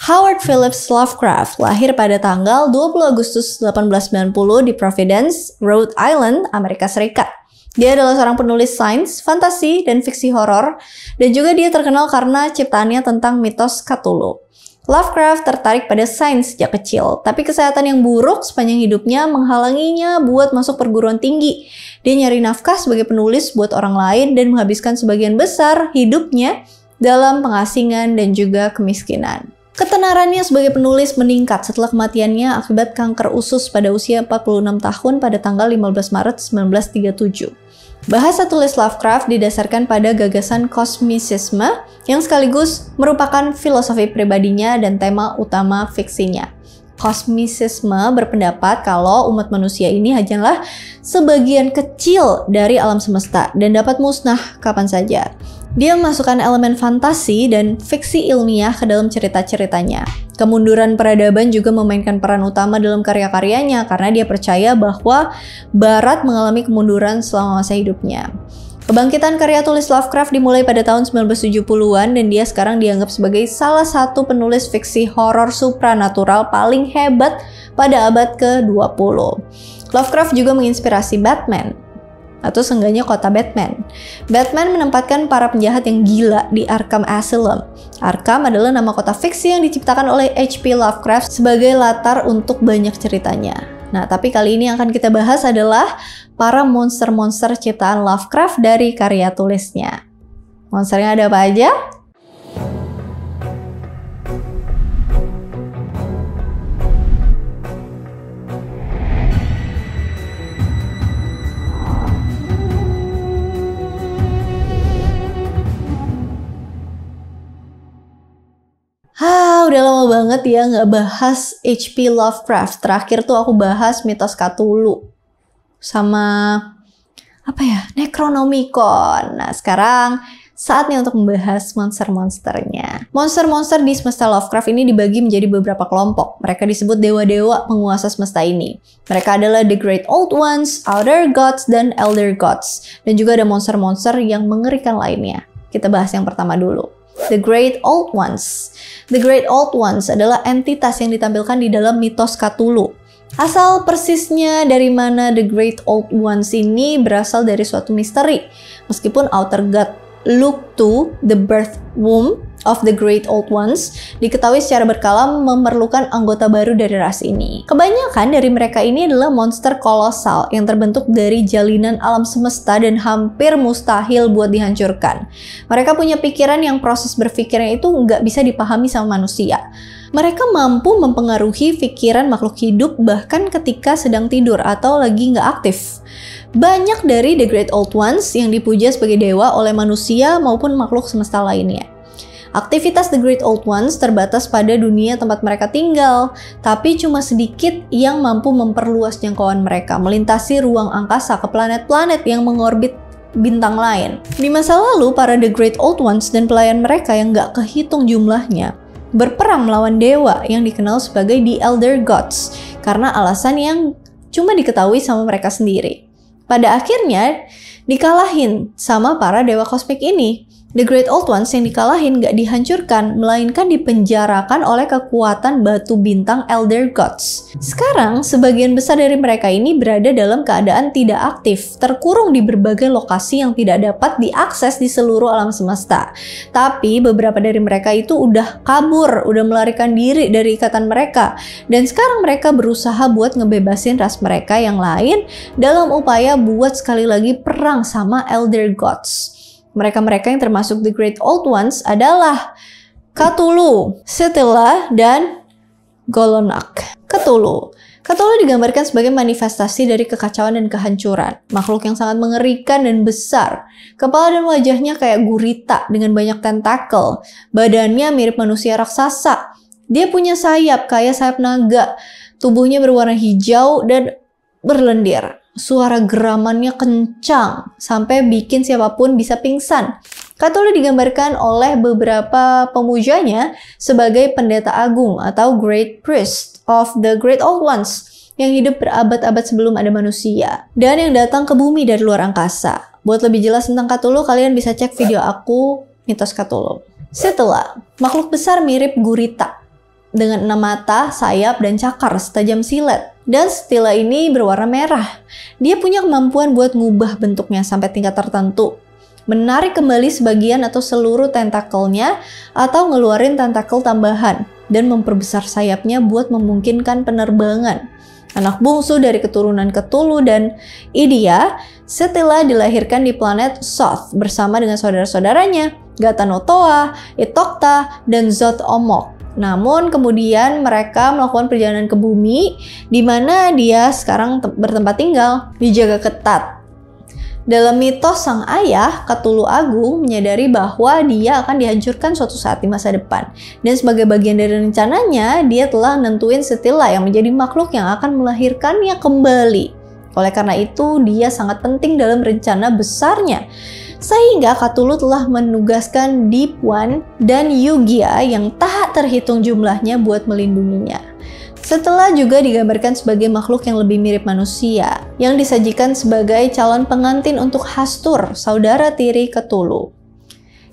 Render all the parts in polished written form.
Howard Phillips Lovecraft lahir pada tanggal 20 Agustus 1890 di Providence, Rhode Island, Amerika Serikat. Dia adalah seorang penulis sains, fantasi, dan fiksi horor, dan juga dia terkenal karena ciptaannya tentang mitos Cthulhu. Lovecraft tertarik pada sains sejak kecil, tapi kesehatan yang buruk sepanjang hidupnya menghalanginya buat masuk perguruan tinggi. Dia nyari nafkah sebagai penulis buat orang lain dan menghabiskan sebagian besar hidupnya dalam pengasingan dan juga kemiskinan. Ketenarannya sebagai penulis meningkat setelah kematiannya akibat kanker usus pada usia 46 tahun pada tanggal 15 Maret 1937. Bahasa tulis Lovecraft didasarkan pada gagasan kosmisisme yang sekaligus merupakan filosofi pribadinya dan tema utama fiksinya. Kosmisisme berpendapat kalau umat manusia ini hanyalah sebagian kecil dari alam semesta dan dapat musnah kapan saja. Dia memasukkan elemen fantasi dan fiksi ilmiah ke dalam cerita-ceritanya. Kemunduran peradaban juga memainkan peran utama dalam karya-karyanya karena dia percaya bahwa Barat mengalami kemunduran selama masa hidupnya. Kebangkitan karya tulis Lovecraft dimulai pada tahun 1970-an dan dia sekarang dianggap sebagai salah satu penulis fiksi horor supranatural paling hebat pada abad ke-20. Lovecraft juga menginspirasi Batman, atau seenggaknya kota Batman. Batman menempatkan para penjahat yang gila di Arkham Asylum. Arkham adalah nama kota fiksi yang diciptakan oleh H.P. Lovecraft sebagai latar untuk banyak ceritanya. Nah, tapi kali ini yang akan kita bahas adalah para monster-monster ciptaan Lovecraft dari karya tulisnya. Monsternya ada apa aja? Udah lama banget ya nggak bahas H.P. Lovecraft. Terakhir tuh aku bahas mitos Cthulhu sama Necronomicon. Nah, sekarang saatnya untuk membahas monster-monsternya. Monster-monster di semesta Lovecraft ini dibagi menjadi beberapa kelompok. Mereka disebut dewa-dewa penguasa semesta ini. Mereka adalah The Great Old Ones, Outer Gods, dan Elder Gods. Dan juga ada monster-monster yang mengerikan lainnya. Kita bahas yang pertama dulu. The Great Old Ones. The Great Old Ones adalah entitas yang ditampilkan di dalam mitos Cthulhu. Asal persisnya dari mana The Great Old Ones ini berasal dari suatu misteri. Meskipun Outer God look to the birth womb of the Great Old Ones, diketahui secara berkala memerlukan anggota baru dari ras ini. Kebanyakan dari mereka ini adalah monster kolosal yang terbentuk dari jalinan alam semesta dan hampir mustahil buat dihancurkan. Mereka punya pikiran yang proses berpikirnya itu nggak bisa dipahami sama manusia. Mereka mampu mempengaruhi pikiran makhluk hidup bahkan ketika sedang tidur atau lagi nggak aktif. Banyak dari The Great Old Ones yang dipuja sebagai dewa oleh manusia maupun makhluk semesta lainnya. Aktivitas The Great Old Ones terbatas pada dunia tempat mereka tinggal, tapi cuma sedikit yang mampu memperluas jangkauan mereka, melintasi ruang angkasa ke planet-planet yang mengorbit bintang lain. Di masa lalu, para The Great Old Ones dan pelayan mereka yang gak kehitung jumlahnya berperang melawan dewa yang dikenal sebagai The Elder Gods karena alasan yang cuma diketahui sama mereka sendiri. Pada akhirnya, dikalahin sama para dewa kosmik ini. The Great Old Ones yang dikalahin gak dihancurkan, melainkan dipenjarakan oleh kekuatan batu bintang Elder Gods. Sekarang, sebagian besar dari mereka ini berada dalam keadaan tidak aktif, terkurung di berbagai lokasi yang tidak dapat diakses di seluruh alam semesta. Tapi, beberapa dari mereka itu udah kabur, udah melarikan diri dari ikatan mereka. Dan sekarang mereka berusaha buat ngebebasin ras mereka yang lain dalam upaya buat sekali lagi perang sama Elder Gods. Mereka-mereka yang termasuk The Great Old Ones adalah Cthulhu, Scylla, dan Golonok. Cthulhu digambarkan sebagai manifestasi dari kekacauan dan kehancuran. Makhluk yang sangat mengerikan dan besar. Kepala dan wajahnya kayak gurita dengan banyak tentakel. Badannya mirip manusia raksasa. Dia punya sayap kayak sayap naga. Tubuhnya berwarna hijau dan berlendir. Suara geramannya kencang sampai bikin siapapun bisa pingsan. Cthulhu digambarkan oleh beberapa pemujanya sebagai pendeta agung atau Great Priest of the Great Old Ones yang hidup berabad-abad sebelum ada manusia dan yang datang ke bumi dari luar angkasa. Buat lebih jelas tentang Cthulhu, kalian bisa cek video aku Mitos Cthulhu. Scylla, makhluk besar mirip gurita. dengan 6 mata, sayap, dan cakar setajam silet. Dan Stilla ini berwarna merah. Dia punya kemampuan buat ngubah bentuknya sampai tingkat tertentu, menarik kembali sebagian atau seluruh tentakelnya, atau ngeluarin tentakel tambahan, dan memperbesar sayapnya buat memungkinkan penerbangan. Anak bungsu dari keturunan Cthulhu dan Idia, Stilla dilahirkan di planet Soth bersama dengan saudara-saudaranya, Ghatanotoa, Itokta, dan Zot-Omok. Namun kemudian mereka melakukan perjalanan ke bumi, di mana dia sekarang bertempat tinggal, dijaga ketat. Dalam mitos sang ayah, Cthulhu Agung menyadari bahwa dia akan dihancurkan suatu saat di masa depan. Dan sebagai bagian dari rencananya, dia telah nentuin Stilla yang menjadi makhluk yang akan melahirkannya kembali. Oleh karena itu, dia sangat penting dalam rencana besarnya. Sehingga Cthulhu telah menugaskan Deep One dan Yugia yang tak terhitung jumlahnya buat melindunginya. Stilla juga digambarkan sebagai makhluk yang lebih mirip manusia, yang disajikan sebagai calon pengantin untuk Hastur, saudara tiri Cthulhu.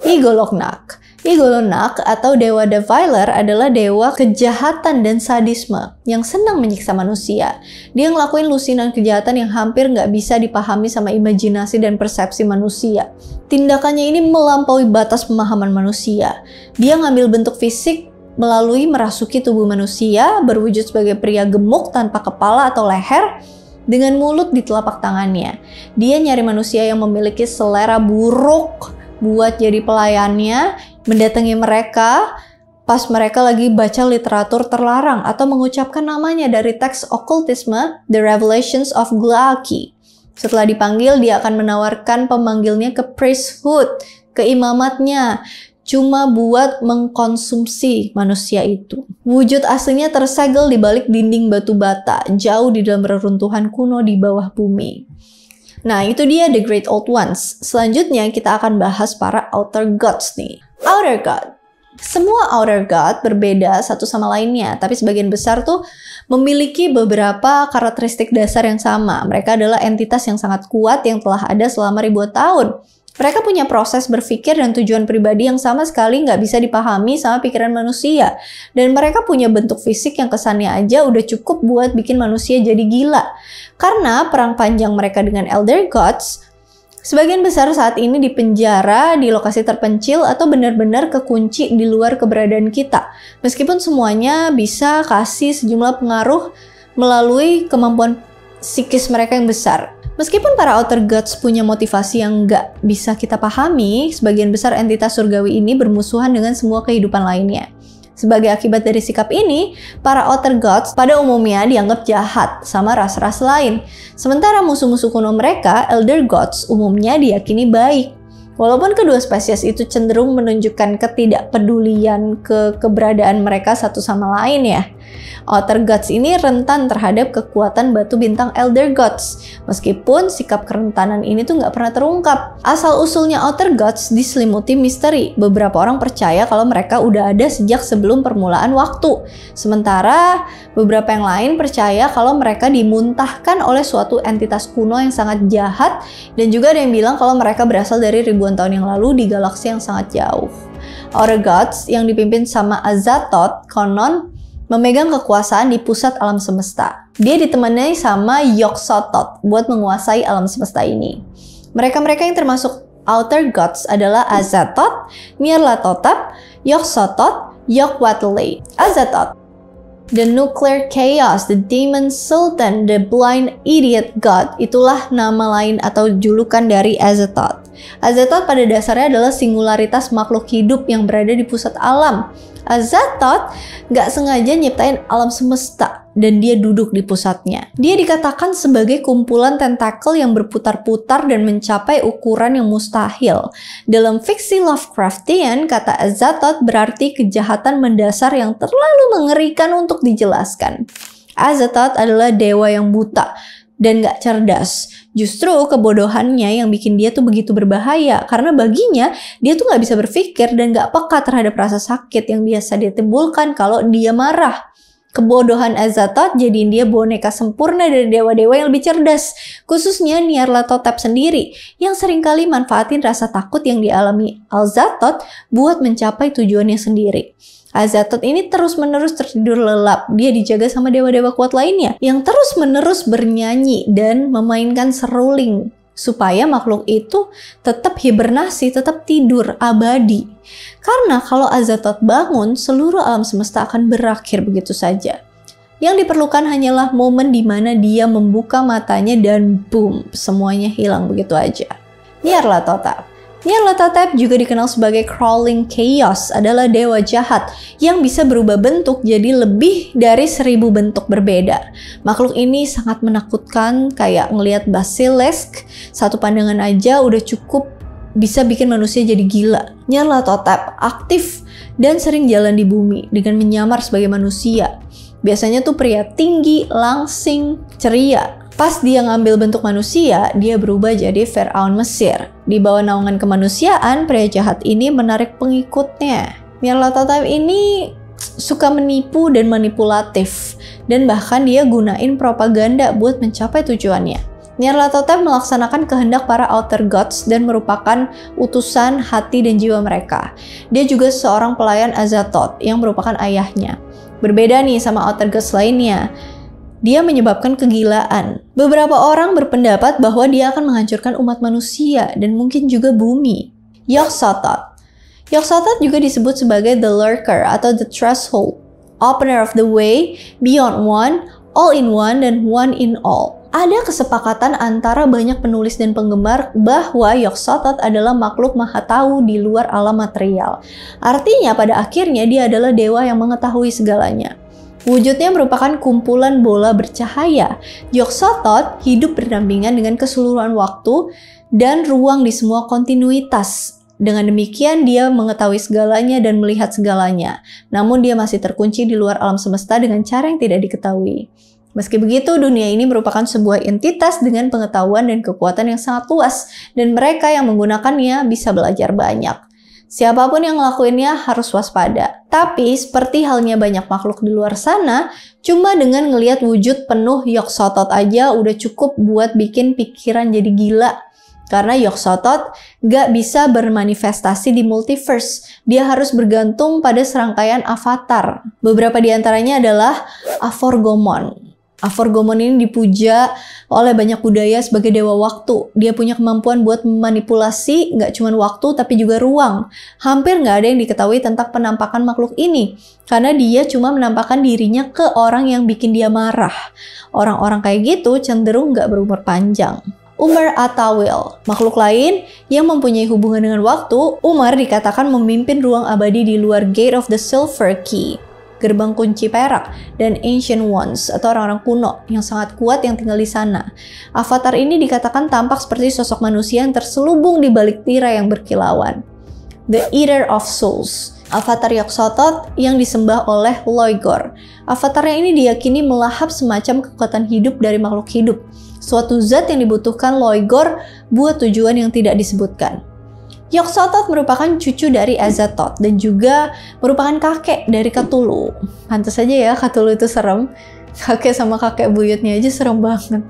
Igoloknak. Igoloknak atau Dewa Defiler adalah dewa kejahatan dan sadisme yang senang menyiksa manusia. Dia ngelakuin lusinan kejahatan yang hampir nggak bisa dipahami sama imajinasi dan persepsi manusia. Tindakannya ini melampaui batas pemahaman manusia. Dia ngambil bentuk fisik melalui merasuki tubuh manusia, berwujud sebagai pria gemuk tanpa kepala atau leher, dengan mulut di telapak tangannya. Dia nyari manusia yang memiliki selera buruk buat jadi pelayannya, mendatangi mereka pas mereka lagi baca literatur terlarang atau mengucapkan namanya dari teks okultisme The Revelations of Glaaki. Setelah dipanggil, dia akan menawarkan pemanggilnya ke priesthood, ke imamatnya, cuma buat mengkonsumsi manusia itu. Wujud aslinya tersegel di balik dinding batu bata, jauh di dalam reruntuhan kuno di bawah bumi. Nah, itu dia The Great Old Ones. Selanjutnya kita akan bahas para Outer Gods nih. Outer God. Semua Outer God berbeda satu sama lainnya, tapi sebagian besar tuh memiliki beberapa karakteristik dasar yang sama. Mereka adalah entitas yang sangat kuat yang telah ada selama ribuan tahun. Mereka punya proses berpikir dan tujuan pribadi yang sama sekali nggak bisa dipahami sama pikiran manusia. Dan mereka punya bentuk fisik yang kesannya aja udah cukup buat bikin manusia jadi gila. Karena perang panjang mereka dengan Elder Gods, sebagian besar saat ini dipenjara di lokasi terpencil atau benar-benar kekunci di luar keberadaan kita. Meskipun semuanya bisa kasih sejumlah pengaruh melalui kemampuan psikis mereka yang besar. Meskipun para Outer Gods punya motivasi yang nggak bisa kita pahami, sebagian besar entitas surgawi ini bermusuhan dengan semua kehidupan lainnya. Sebagai akibat dari sikap ini, para Outer Gods pada umumnya dianggap jahat sama ras-ras lain. Sementara musuh-musuh kuno mereka, Elder Gods, umumnya diyakini baik. Walaupun kedua spesies itu cenderung menunjukkan ketidakpedulian ke keberadaan mereka satu sama lain ya. Outer Gods ini rentan terhadap kekuatan batu bintang Elder Gods. Meskipun sikap kerentanan ini tuh nggak pernah terungkap. Asal-usulnya Outer Gods diselimuti misteri. Beberapa orang percaya kalau mereka udah ada sejak sebelum permulaan waktu. Sementara beberapa yang lain percaya kalau mereka dimuntahkan oleh suatu entitas kuno yang sangat jahat. Dan juga ada yang bilang kalau mereka berasal dari ribuan tahun yang lalu di galaksi yang sangat jauh. Outer Gods yang dipimpin sama Azathoth konon memegang kekuasaan di pusat alam semesta. Dia ditemani sama Yog-Sothoth buat menguasai alam semesta ini. Mereka-mereka yang termasuk Outer Gods adalah Azathoth, Nyarlathotep, Yog-Sothoth, Yog-Watelei. Azathoth, the Nuclear Chaos, the Demon Sultan, the Blind Idiot God, itulah nama lain atau julukan dari Azathoth. Azathoth pada dasarnya adalah singularitas makhluk hidup yang berada di pusat alam. Azathoth nggak sengaja nyiptain alam semesta dan dia duduk di pusatnya. Dia dikatakan sebagai kumpulan tentakel yang berputar-putar dan mencapai ukuran yang mustahil. Dalam fiksi Lovecraftian, kata Azathoth berarti kejahatan mendasar yang terlalu mengerikan untuk dijelaskan. Azathoth adalah dewa yang buta dan gak cerdas. Justru kebodohannya yang bikin dia tuh begitu berbahaya, karena baginya dia tuh gak bisa berpikir dan gak peka terhadap rasa sakit yang biasa dia timbulkan kalau dia marah. Kebodohan Azathoth jadiin dia boneka sempurna dari dewa-dewa yang lebih cerdas, khususnya Nyarlathotep sendiri, yang seringkali manfaatin rasa takut yang dialami Azathoth buat mencapai tujuannya sendiri. Azathoth ini terus-menerus tertidur lelap. Dia dijaga sama dewa-dewa kuat lainnya yang terus-menerus bernyanyi dan memainkan seruling supaya makhluk itu tetap hibernasi, tetap tidur abadi. Karena kalau Azathoth bangun, seluruh alam semesta akan berakhir begitu saja. Yang diperlukan hanyalah momen di mana dia membuka matanya dan boom, semuanya hilang begitu aja. Nyarlathotep. Nyarlathotep juga dikenal sebagai Crawling Chaos, adalah dewa jahat yang bisa berubah bentuk jadi lebih dari 1000 bentuk berbeda. Makhluk ini sangat menakutkan, kayak ngelihat basilisk, satu pandangan aja udah cukup bisa bikin manusia jadi gila. Nyarlathotep aktif dan sering jalan di bumi dengan menyamar sebagai manusia. Biasanya tuh pria tinggi, langsing, ceria. Pas dia ngambil bentuk manusia, dia berubah jadi Firaun Mesir. Di bawah naungan kemanusiaan, pria jahat ini menarik pengikutnya. Nyarlathotep ini suka menipu dan manipulatif, dan bahkan dia gunain propaganda buat mencapai tujuannya. Nyarlathotep melaksanakan kehendak para Outer Gods dan merupakan utusan hati dan jiwa mereka. Dia juga seorang pelayan Azathoth yang merupakan ayahnya. Berbeda nih sama Outer Gods lainnya. Dia menyebabkan kegilaan. Beberapa orang berpendapat bahwa dia akan menghancurkan umat manusia dan mungkin juga bumi. Yog-Sothoth. Yog-Sothoth juga disebut sebagai The Lurker atau The Threshold, Opener of the Way, Beyond One, All in One, dan One in All. Ada kesepakatan antara banyak penulis dan penggemar bahwa Yog-Sothoth adalah makhluk maha tahu di luar alam material. Artinya pada akhirnya dia adalah dewa yang mengetahui segalanya. Wujudnya merupakan kumpulan bola bercahaya. Yog-Sothoth hidup berdampingan dengan keseluruhan waktu dan ruang di semua kontinuitas. Dengan demikian dia mengetahui segalanya dan melihat segalanya. Namun dia masih terkunci di luar alam semesta dengan cara yang tidak diketahui. Meski begitu, dunia ini merupakan sebuah entitas dengan pengetahuan dan kekuatan yang sangat luas, dan mereka yang menggunakannya bisa belajar banyak. Siapapun yang ngelakuinnya harus waspada. Tapi seperti halnya banyak makhluk di luar sana, cuma dengan ngelihat wujud penuh Yog-Sothoth aja udah cukup buat bikin pikiran jadi gila. Karena Yog-Sothoth gak bisa bermanifestasi di multiverse. Dia harus bergantung pada serangkaian avatar. Beberapa di antaranya adalah Aphorgomon. Aphorgomon ini dipuja oleh banyak budaya sebagai dewa waktu. Dia punya kemampuan buat memanipulasi nggak cuma waktu tapi juga ruang. Hampir nggak ada yang diketahui tentang penampakan makhluk ini. Karena dia cuma menampakkan dirinya ke orang yang bikin dia marah. Orang-orang kayak gitu cenderung nggak berumur panjang. Umar Atawil, makhluk lain yang mempunyai hubungan dengan waktu. Umar dikatakan memimpin ruang abadi di luar Gate of the Silver Key, gerbang kunci perak, dan Ancient Ones atau orang-orang kuno yang sangat kuat yang tinggal di sana. Avatar ini dikatakan tampak seperti sosok manusia yang terselubung di balik tirai yang berkilauan. The Eater of Souls, avatar Yog-Sothoth yang disembah oleh Loigor. Avatarnya ini diyakini melahap semacam kekuatan hidup dari makhluk hidup, suatu zat yang dibutuhkan Loigor buat tujuan yang tidak disebutkan. Yog-Sothoth merupakan cucu dari Azathoth dan juga merupakan kakek dari Cthulhu. Pantes aja ya Cthulhu itu serem. Kakek sama kakek buyutnya aja serem banget.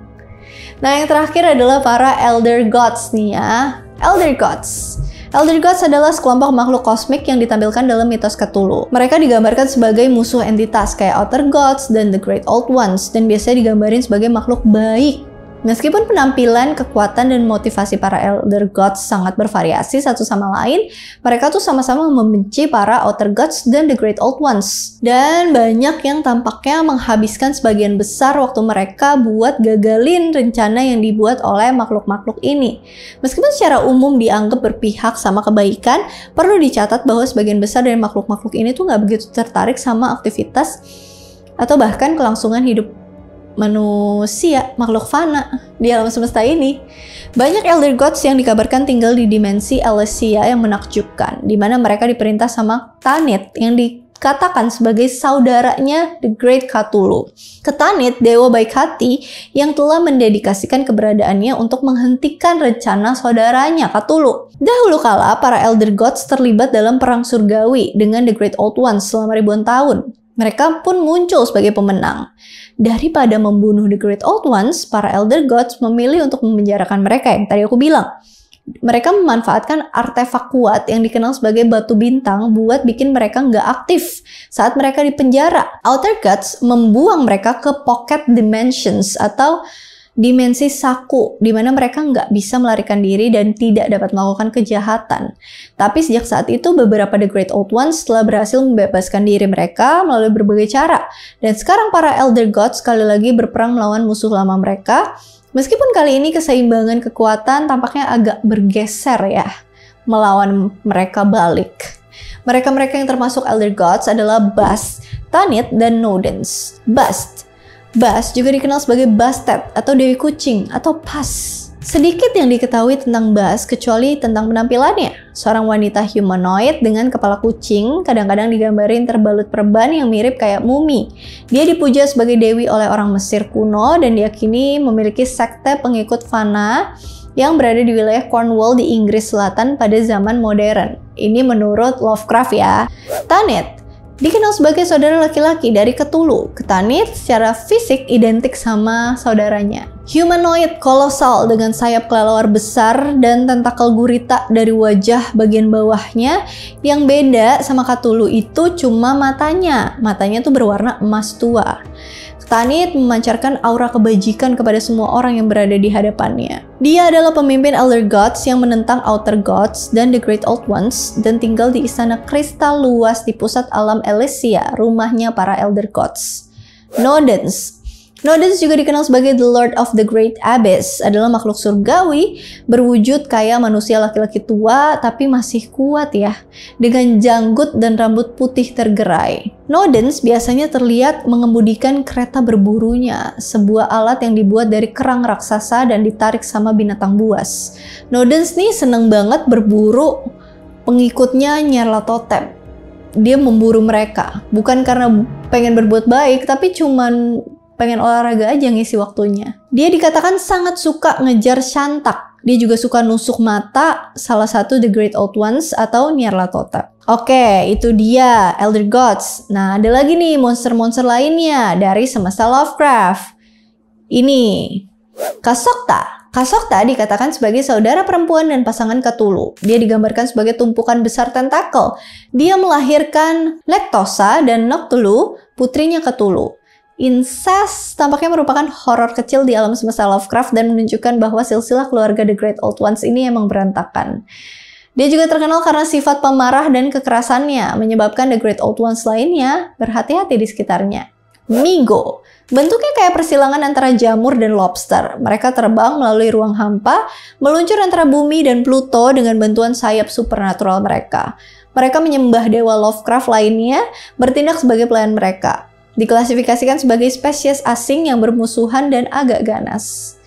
Nah, yang terakhir adalah para Elder Gods nih ya. Elder Gods. Elder Gods adalah sekelompok makhluk kosmik yang ditampilkan dalam mitos Cthulhu. Mereka digambarkan sebagai musuh entitas kayak Outer Gods dan The Great Old Ones, dan biasanya digambarin sebagai makhluk baik. Meskipun penampilan, kekuatan, dan motivasi para Elder Gods sangat bervariasi satu sama lain, mereka tuh sama-sama membenci para Outer Gods dan The Great Old Ones. Dan banyak yang tampaknya menghabiskan sebagian besar waktu mereka buat gagalin rencana yang dibuat oleh makhluk-makhluk ini. Meskipun secara umum dianggap berpihak sama kebaikan, perlu dicatat bahwa sebagian besar dari makhluk-makhluk ini tuh nggak begitu tertarik sama aktivitas atau bahkan kelangsungan hidup manusia, makhluk fana di alam semesta ini. Banyak Elder Gods yang dikabarkan tinggal di dimensi Elysia yang menakjubkan, di mana mereka diperintah sama Tanith yang dikatakan sebagai saudaranya The Great Cthulhu. Tanith, dewa baik hati yang telah mendedikasikan keberadaannya untuk menghentikan rencana saudaranya Cthulhu. Dahulu kala, para Elder Gods terlibat dalam perang surgawi dengan The Great Old Ones selama ribuan tahun. Mereka pun muncul sebagai pemenang. Daripada membunuh The Great Old Ones, para Elder Gods memilih untuk memenjarakan mereka yang tadi aku bilang. Mereka memanfaatkan artefak kuat yang dikenal sebagai batu bintang buat bikin mereka nggak aktif saat mereka di penjara. Outer Gods membuang mereka ke Pocket Dimensions atau dimensi saku, di mana mereka nggak bisa melarikan diri dan tidak dapat melakukan kejahatan. Tapi sejak saat itu, beberapa The Great Old Ones telah berhasil membebaskan diri mereka melalui berbagai cara. Dan sekarang para Elder Gods sekali lagi berperang melawan musuh lama mereka. Meskipun kali ini keseimbangan kekuatan tampaknya agak bergeser ya, melawan mereka balik. Mereka-mereka yang termasuk Elder Gods adalah Bast, Tanith, dan Nodens. Bast juga dikenal sebagai Bastet atau Dewi Kucing atau Pas. Sedikit yang diketahui tentang Bast kecuali tentang penampilannya. Seorang wanita humanoid dengan kepala kucing, kadang-kadang digambarin terbalut perban yang mirip kayak mumi. Dia dipuja sebagai dewi oleh orang Mesir kuno dan diyakini memiliki sekte pengikut Fana yang berada di wilayah Cornwall di Inggris Selatan pada zaman modern. Ini menurut Lovecraft ya. Tanith dikenal sebagai saudara laki-laki dari Cthulhu. Tanith secara fisik identik sama saudaranya. Humanoid kolosal dengan sayap kelelawar besar dan tentakel gurita dari wajah bagian bawahnya. Yang beda sama Cthulhu itu cuma matanya. Matanya tuh berwarna emas tua. Tanith memancarkan aura kebajikan kepada semua orang yang berada di hadapannya. Dia adalah pemimpin Elder Gods yang menentang Outer Gods dan The Great Old Ones dan tinggal di istana kristal luas di pusat alam Elysia, rumahnya para Elder Gods. Nodens juga dikenal sebagai The Lord of the Great Abyss, adalah makhluk surgawi berwujud kayak manusia laki-laki tua tapi masih kuat ya, dengan janggut dan rambut putih tergerai. Nodens biasanya terlihat mengemudikan kereta berburunya, sebuah alat yang dibuat dari kerang raksasa dan ditarik sama binatang buas. Nodens nih seneng banget berburu pengikutnya Nyarlathotep. Dia memburu mereka, bukan karena pengen berbuat baik, tapi cuman pengen olahraga aja ngisi waktunya. Dia dikatakan sangat suka ngejar Shantak. Dia juga suka nusuk mata salah satu The Great Old Ones atau Nyarlathotep. Oke, itu dia Elder Gods. Nah, ada lagi nih monster-monster lainnya dari semesta Lovecraft. Ini Kasokta. Kasokta dikatakan sebagai saudara perempuan dan pasangan Cthulhu. Dia digambarkan sebagai tumpukan besar tentakel. Dia melahirkan Lektosa dan Noctulu, putrinya Cthulhu. Incest tampaknya merupakan horor kecil di alam semesta Lovecraft dan menunjukkan bahwa silsilah keluarga The Great Old Ones ini emang berantakan. Dia juga terkenal karena sifat pemarah dan kekerasannya, menyebabkan The Great Old Ones lainnya berhati-hati di sekitarnya. Migo. Bentuknya kayak persilangan antara jamur dan lobster. Mereka terbang melalui ruang hampa, meluncur antara bumi dan Pluto dengan bantuan sayap supernatural mereka. Mereka menyembah dewa Lovecraft lainnya, bertindak sebagai pelayan mereka. Diklasifikasikan sebagai spesies asing yang bermusuhan dan agak ganas.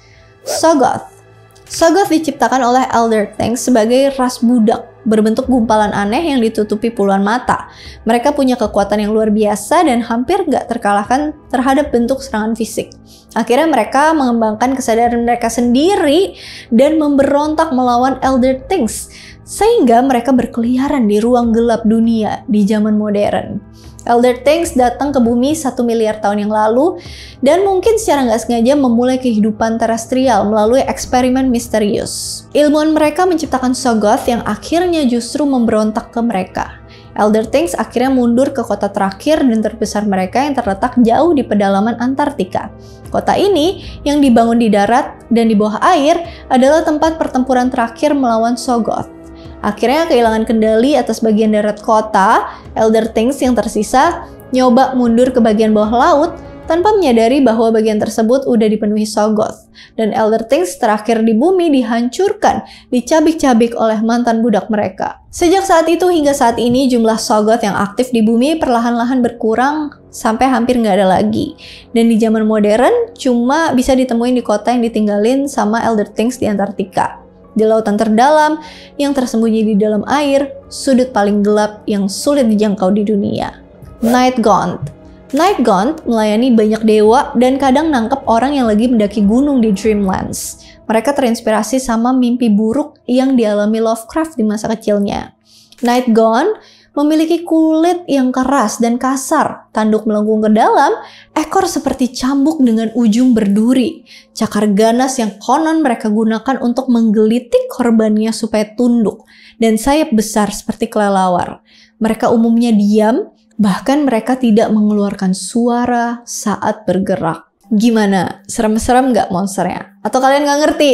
Shoggoth. Shoggoth diciptakan oleh Elder Things sebagai ras budak, berbentuk gumpalan aneh yang ditutupi puluhan mata. Mereka punya kekuatan yang luar biasa dan hampir nggak terkalahkan terhadap bentuk serangan fisik. Akhirnya mereka mengembangkan kesadaran mereka sendiri dan memberontak melawan Elder Things, sehingga mereka berkeliaran di ruang gelap dunia di zaman modern. Elder Things datang ke bumi 1 miliar tahun yang lalu dan mungkin secara nggak sengaja memulai kehidupan terestrial melalui eksperimen misterius. Ilmuwan mereka menciptakan Shoggoth yang akhirnya justru memberontak ke mereka. Elder Things akhirnya mundur ke kota terakhir dan terbesar mereka yang terletak jauh di pedalaman Antartika. Kota ini yang dibangun di darat dan di bawah air adalah tempat pertempuran terakhir melawan Shoggoth. Akhirnya kehilangan kendali atas bagian darat kota, Elder Things yang tersisa nyoba mundur ke bagian bawah laut tanpa menyadari bahwa bagian tersebut udah dipenuhi Shoggoth. Dan Elder Things terakhir di bumi dihancurkan, dicabik-cabik oleh mantan budak mereka. Sejak saat itu hingga saat ini jumlah Shoggoth yang aktif di bumi perlahan-lahan berkurang sampai hampir nggak ada lagi. Dan di zaman modern cuma bisa ditemuin di kota yang ditinggalin sama Elder Things di Antartika. Di lautan terdalam yang tersembunyi di dalam air, sudut paling gelap yang sulit dijangkau di dunia. Night Gaunt. Night Gaunt melayani banyak dewa dan kadang nangkep orang yang lagi mendaki gunung di Dreamlands. Mereka terinspirasi sama mimpi buruk yang dialami Lovecraft di masa kecilnya. Night Gaunt memiliki kulit yang keras dan kasar, tanduk melengkung ke dalam, ekor seperti cambuk dengan ujung berduri, cakar ganas yang konon mereka gunakan untuk menggelitik korbannya supaya tunduk, dan sayap besar seperti kelelawar. Mereka umumnya diam, bahkan mereka tidak mengeluarkan suara saat bergerak. Gimana? Serem-serem nggak monsternya? Atau kalian nggak ngerti?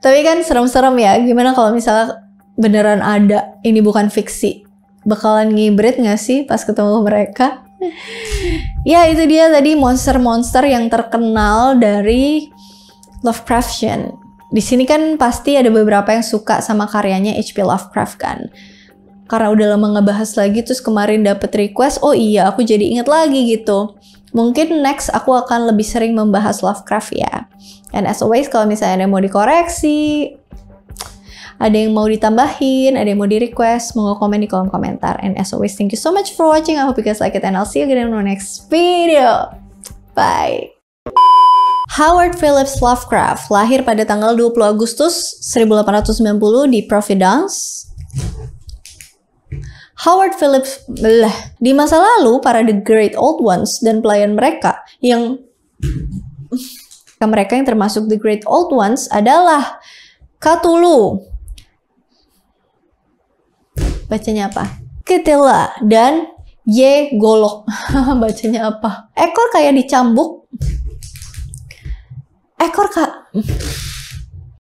Tapi kan serem-serem ya. Gimana kalau misalnya beneran ada, ini bukan fiksi? Bakalan ngibrit nggak sih pas ketemu mereka? Ya itu dia tadi monster-monster yang terkenal dari Lovecraftian. Di sini kan pasti ada beberapa yang suka sama karyanya H.P. Lovecraft kan. Karena udah lama ngebahas lagi, terus kemarin dapet request, oh iya aku jadi inget lagi gitu. Mungkin next aku akan lebih sering membahas Lovecraft ya. And as always, kalau misalnya ada yang mau dikoreksi, ada yang mau ditambahin, ada yang mau di-request, mau komen di kolom komentar. And as always, thank you so much for watching. I hope you guys like it and I'll see you again in my next video. Bye. Howard Phillips Lovecraft lahir pada tanggal 20 Agustus 1890 di Providence. Howard Phillips di masa lalu, para The Great Old Ones dan pelayan mereka yang termasuk The Great Old Ones adalah Cthulhu, bacanya apa? Ketela, dan Ye-Golok, bacanya apa? Ekor kayak dicambuk. Ekor